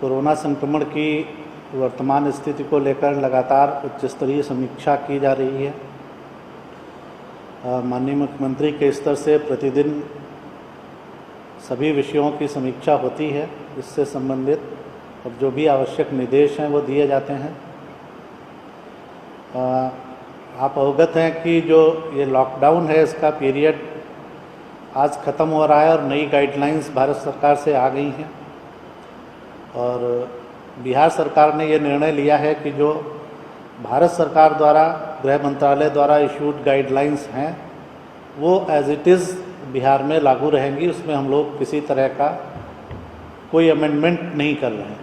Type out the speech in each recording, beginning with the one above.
Corona संक्रमण की वर्तमान स्थिति को लेकर लगातार उच्च स्तरीय समीक्षा की जा रही है। माननीय मुख्यमंत्री के स्तर से प्रतिदिन सभी विषयों की समीक्षा होती है। इससे संबंधित और जो भी आवश्यक निर्देश हैं वो दिए जाते हैं। आप अवगत हैं कि जो ये लॉकडाउन है इसका पीरियड आज ख़त्म हो रहा है और नई गाइडलाइंस भारत सरकार से आ गई हैं। और बिहार सरकार ने ये निर्णय लिया है कि जो भारत सरकार द्वारा गृह मंत्रालय द्वारा इशूड गाइडलाइंस हैं वो एज इट इज़ बिहार में लागू रहेंगी। उसमें हम लोग किसी तरह का कोई अमेंडमेंट नहीं कर रहे हैं।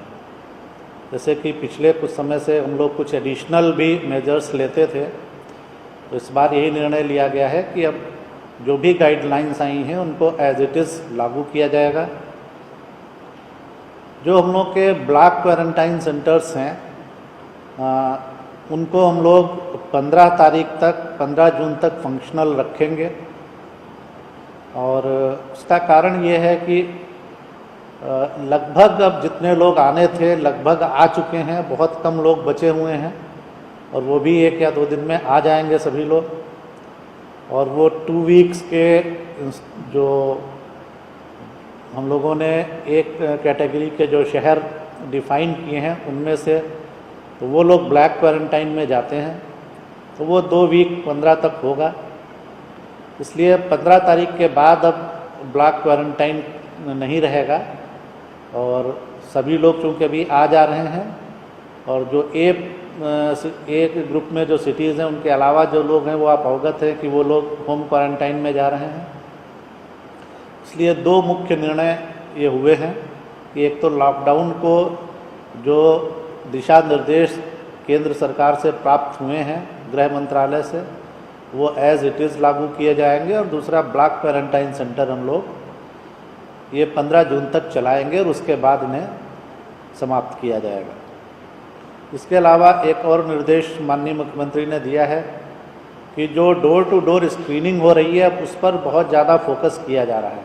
जैसे कि पिछले कुछ समय से हम लोग कुछ एडिशनल भी मेजर्स लेते थे, तो इस बार यही निर्णय लिया गया है कि अब जो भी गाइडलाइंस आई हैं उनको एज इट इज़ लागू किया जाएगा। जो हम लोग के ब्लॉक क्वारंटाइन सेंटर्स हैं उनको हम लोग 15 जून तक फंक्शनल रखेंगे। और उसका कारण ये है कि लगभग अब जितने लोग आने थे लगभग आ चुके हैं, बहुत कम लोग बचे हुए हैं और वो भी 1 या 2 दिन में आ जाएंगे सभी लोग। और वो 2 वीक्स के जो हम लोगों ने एक कैटेगरी के जो शहर डिफ़ाइन किए हैं उनमें से तो वो लोग ब्लैक क्वारंटाइन में जाते हैं, तो वो 2 वीक 15 तक होगा। इसलिए 15 तारीख के बाद अब ब्लॉक क्वारंटाइन नहीं रहेगा और सभी लोग चूँकि अभी आ जा रहे हैं और जो एक ग्रुप में जो सिटीज़ हैं उनके अलावा जो लोग हैं वो आप अवगत हैं कि वो लोग होम क्वारंटाइन में जा रहे हैं। इसलिए 2 मुख्य निर्णय ये हुए हैं कि एक तो लॉकडाउन को जो दिशा निर्देश केंद्र सरकार से प्राप्त हुए हैं गृह मंत्रालय से वो एज इट इज़ लागू किए जाएंगे और दूसरा ब्लॉक क्वारंटाइन सेंटर हम लोग ये 15 जून तक चलाएंगे और उसके बाद इन्हें समाप्त किया जाएगा। इसके अलावा एक और निर्देश माननीय मुख्यमंत्री ने दिया है कि जो डोर टू डोर स्क्रीनिंग हो रही है उस पर बहुत ज़्यादा फोकस किया जा रहा है।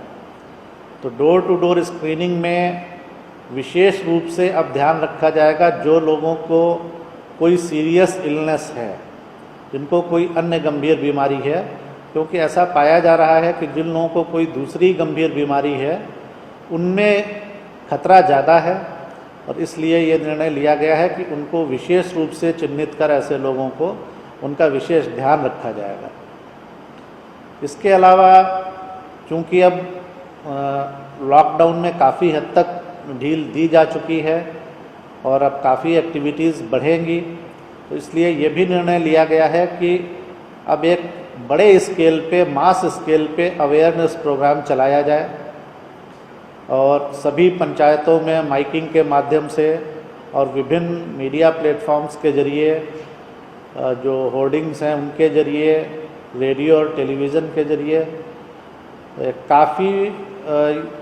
तो डोर टू डोर स्क्रीनिंग में विशेष रूप से अब ध्यान रखा जाएगा जो लोगों को कोई सीरियस इलनेस है, जिनको कोई अन्य गंभीर बीमारी है, क्योंकि ऐसा पाया जा रहा है कि जिन लोगों को कोई दूसरी गंभीर बीमारी है उनमें खतरा ज़्यादा है और इसलिए ये निर्णय लिया गया है कि उनको विशेष रूप से चिन्हित कर ऐसे लोगों को उनका विशेष ध्यान रखा जाएगा। इसके अलावा चूँकि अब लॉकडाउन में काफ़ी हद तक ढील दी जा चुकी है और अब काफ़ी एक्टिविटीज़ बढ़ेंगी, तो इसलिए ये भी निर्णय लिया गया है कि अब एक बड़े स्केल पे, मास स्केल पे अवेयरनेस प्रोग्राम चलाया जाए और सभी पंचायतों में माइकिंग के माध्यम से और विभिन्न मीडिया प्लेटफॉर्म्स के ज़रिए, जो होर्डिंग्स हैं उनके ज़रिए, रेडियो और टेलीविज़न के ज़रिए काफ़ी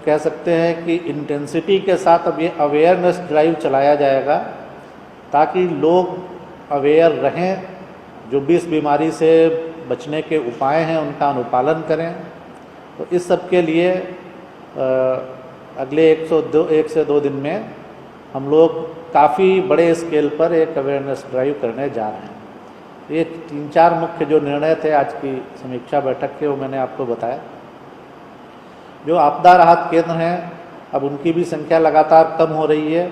कह सकते हैं कि इंटेंसिटी के साथ अब ये अवेयरनेस ड्राइव चलाया जाएगा ताकि लोग अवेयर रहें, जो भी इस बीमारी से बचने के उपाय हैं उनका अनुपालन करें। तो इस सब के लिए अगले 1 से 2 दिन में हम लोग काफ़ी बड़े स्केल पर एक अवेयरनेस ड्राइव करने जा रहे हैं। ये 3-4 मुख्य जो निर्णय थे आज की समीक्षा बैठक के वो मैंने आपको बताया। जो आपदा राहत केंद्र हैं अब उनकी भी संख्या लगातार कम हो रही है।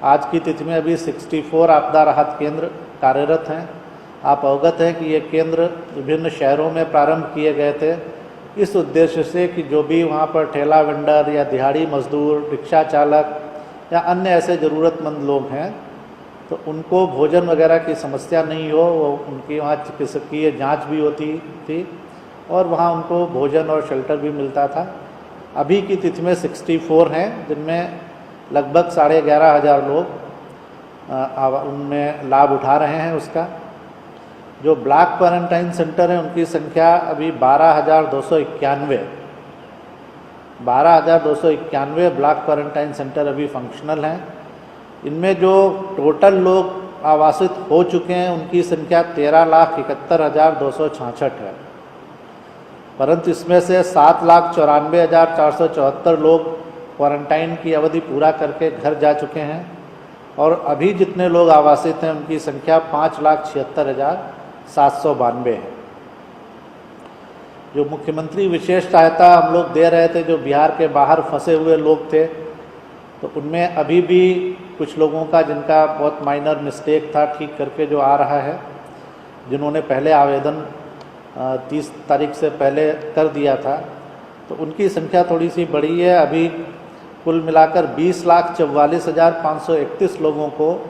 आज की तिथि में अभी 64 आपदा राहत केंद्र कार्यरत हैं। आप अवगत हैं कि ये केंद्र विभिन्न शहरों में प्रारंभ किए गए थे इस उद्देश्य से कि जो भी वहाँ पर ठेला वेंडर या दिहाड़ी मजदूर, रिक्शा चालक या अन्य ऐसे ज़रूरतमंद लोग हैं तो उनको भोजन वगैरह की समस्या नहीं हो, वो उनकी वहाँ चिकित्सकीय जाँच भी होती थी और वहाँ उनको भोजन और शेल्टर भी मिलता था। अभी की तिथि में 64 हैं जिनमें लगभग 11,500 लोग उनमें लाभ उठा रहे हैं उसका। जो ब्लॉक क्वारंटाइन सेंटर हैं उनकी संख्या अभी 12,291 ब्लॉक क्वारंटाइन सेंटर अभी फंक्शनल हैं। इनमें जो टोटल लोग आवासित हो चुके हैं उनकी संख्या 13,71,266 है, परंतु इसमें से 7,94,474 लोग क्वारंटाइन की अवधि पूरा करके घर जा चुके हैं और अभी जितने लोग आवासित हैं उनकी संख्या 5,76,792 है। जो मुख्यमंत्री विशेष सहायता हम लोग दे रहे थे, जो बिहार के बाहर फंसे हुए लोग थे, तो उनमें अभी भी कुछ लोगों का जिनका बहुत माइनर मिस्टेक था ठीक करके जो आ रहा है, जिन्होंने पहले आवेदन 30 तारीख से पहले कर दिया था, तो उनकी संख्या थोड़ी सी बढ़ी है। अभी कुल मिलाकर 20,44,531 लोगों को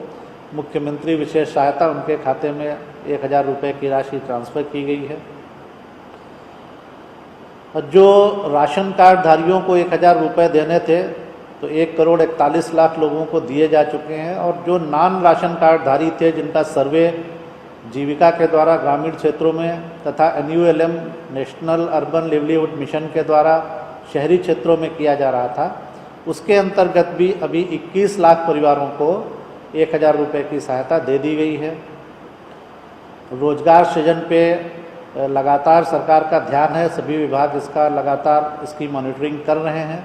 मुख्यमंत्री विशेष सहायता उनके खाते में 1,000 रुपये की राशि ट्रांसफ़र की गई है। और जो राशन कार्ड धारियों को 1,000 रुपये देने थे, तो 1,41,00,000 लोगों को दिए जा चुके हैं। और जो नॉन राशन कार्ड धारी थे, जिनका सर्वे जीविका के द्वारा ग्रामीण क्षेत्रों में तथा NULM national urban livelihood mission के द्वारा शहरी क्षेत्रों में किया जा रहा था, उसके अंतर्गत भी अभी 21 लाख परिवारों को 1,000 रुपये की सहायता दे दी गई है। रोजगार सृजन पे लगातार सरकार का ध्यान है, सभी विभाग इसका लगातार इसकी मॉनिटरिंग कर रहे हैं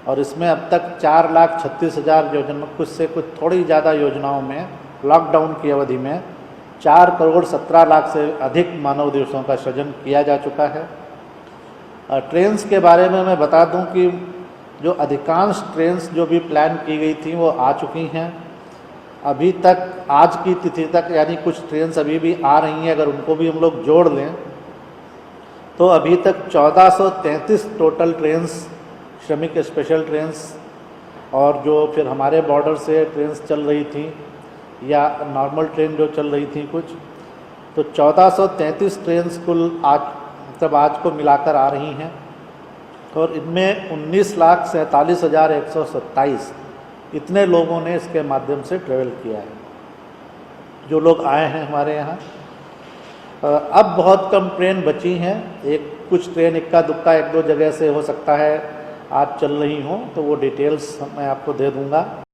और इसमें अब तक 4,36,000 योजना, कुछ से कुछ थोड़ी ज़्यादा योजनाओं में लॉकडाउन की अवधि में 4,17,00,000 से अधिक मानव दिवसों का सृजन किया जा चुका है। ट्रेन्स के बारे में मैं बता दूं कि जो अधिकांश ट्रेन्स जो भी प्लान की गई थी वो आ चुकी हैं। अभी तक आज की तिथि तक, यानी कुछ ट्रेन्स अभी भी आ रही हैं, अगर उनको भी हम लोग जोड़ लें तो अभी तक 1433 टोटल ट्रेन्स, श्रमिक स्पेशल ट्रेन्स और जो फिर हमारे बॉर्डर से ट्रेन्स चल रही थी या नॉर्मल ट्रेन जो चल रही थी कुछ, तो 1433 ट्रेन्स कुल आज को मिलाकर आ रही हैं और इनमें 19,47,127 इतने लोगों ने इसके माध्यम से ट्रेवल किया है, जो लोग आए हैं हमारे यहाँ। अब बहुत कम ट्रेन बची हैं, कुछ ट्रेन इक्का दुक्का 1-2 जगह से हो सकता है आज चल रही हों, तो वो डिटेल्स मैं आपको दे दूँगा।